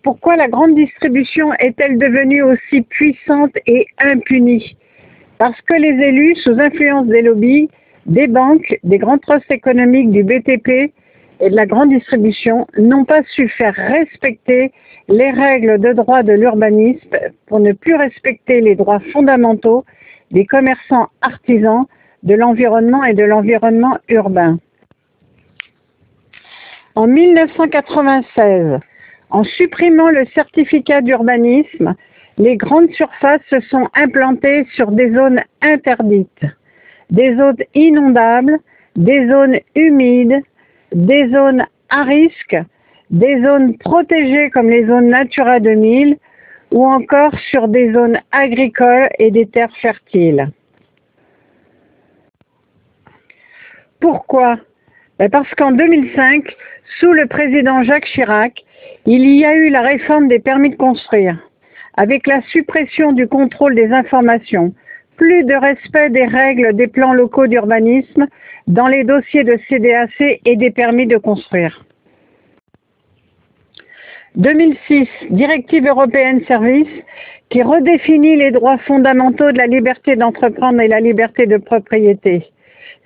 Pourquoi la grande distribution est-elle devenue aussi puissante et impunie? Parce que les élus, sous influence des lobbies, des banques, des grands trusts économiques, du BTP et de la grande distribution, n'ont pas su faire respecter les règles de droit de l'urbanisme pour ne plus respecter les droits fondamentaux des commerçants artisans, de l'environnement et de l'environnement urbain. En 1996, en supprimant le certificat d'urbanisme, les grandes surfaces se sont implantées sur des zones interdites, des zones inondables, des zones humides, des zones à risque, des zones protégées comme les zones Natura 2000 ou encore sur des zones agricoles et des terres fertiles. Pourquoi? Parce qu'en 2005, sous le président Jacques Chirac, il y a eu la réforme des permis de construire, avec la suppression du contrôle des informations, plus de respect des règles des plans locaux d'urbanisme dans les dossiers de CDAC et des permis de construire. 2006, Directive européenne Services, qui redéfinit les droits fondamentaux de la liberté d'entreprendre et la liberté de propriété.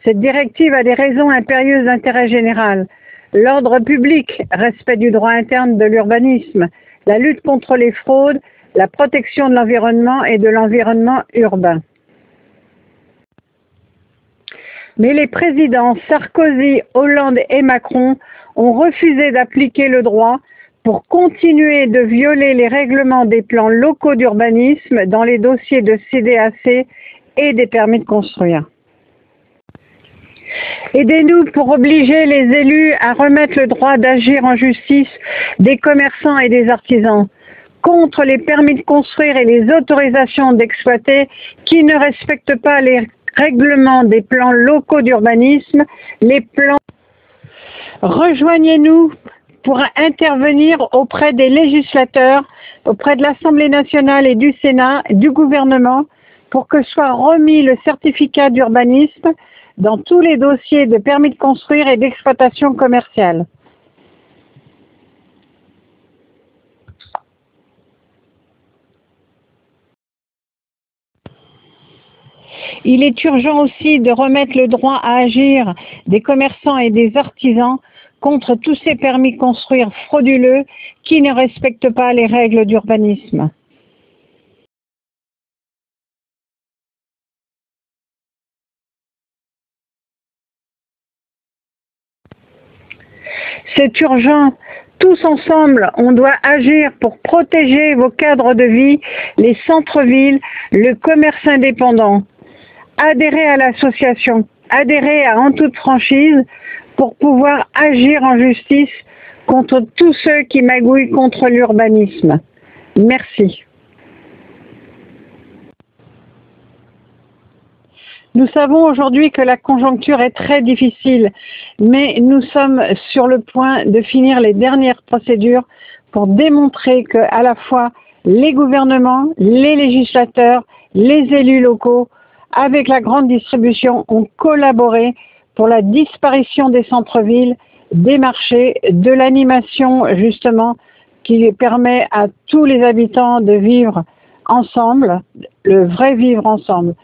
Cette directive a des raisons impérieuses d'intérêt général: l'ordre public, respect du droit interne de l'urbanisme, la lutte contre les fraudes, la protection de l'environnement et de l'environnement urbain. Mais les présidents Sarkozy, Hollande et Macron ont refusé d'appliquer le droit pour continuer de violer les règlements des plans locaux d'urbanisme dans les dossiers de CDAC et des permis de construire. Aidez-nous pour obliger les élus à remettre le droit d'agir en justice des commerçants et des artisans contre les permis de construire et les autorisations d'exploiter qui ne respectent pas les règlements des plans locaux d'urbanisme, les plans. Rejoignez-nous pour intervenir auprès des législateurs, auprès de l'Assemblée nationale et du Sénat, du gouvernement, pour que soit remis le certificat d'urbanisme dans tous les dossiers de permis de construire et d'exploitation commerciale. Il est urgent aussi de remettre le droit à agir des commerçants et des artisans contre tous ces permis de construire frauduleux qui ne respectent pas les règles d'urbanisme. C'est urgent. Tous ensemble, on doit agir pour protéger vos cadres de vie, les centres-villes, le commerce indépendant. Adhérez à l'association, adhérez à En toute franchise pour pouvoir agir en justice contre tous ceux qui magouillent contre l'urbanisme. Merci. Nous savons aujourd'hui que la conjoncture est très difficile, mais nous sommes sur le point de finir les dernières procédures pour démontrer que à la fois les gouvernements, les législateurs, les élus locaux, avec la grande distribution, ont collaboré pour la disparition des centres-villes, des marchés, de l'animation justement qui permet à tous les habitants de vivre ensemble, le vrai vivre ensemble.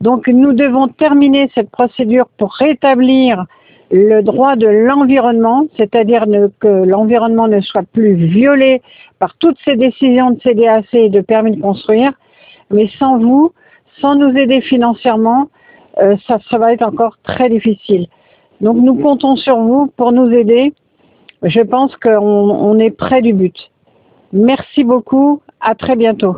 Donc nous devons terminer cette procédure pour rétablir le droit de l'environnement, c'est-à-dire que l'environnement ne soit plus violé par toutes ces décisions de CDAC et de permis de construire. Mais sans vous, sans nous aider financièrement, ça va être encore très difficile. Donc nous comptons sur vous pour nous aider. Je pense qu'on est près du but. Merci beaucoup, à très bientôt.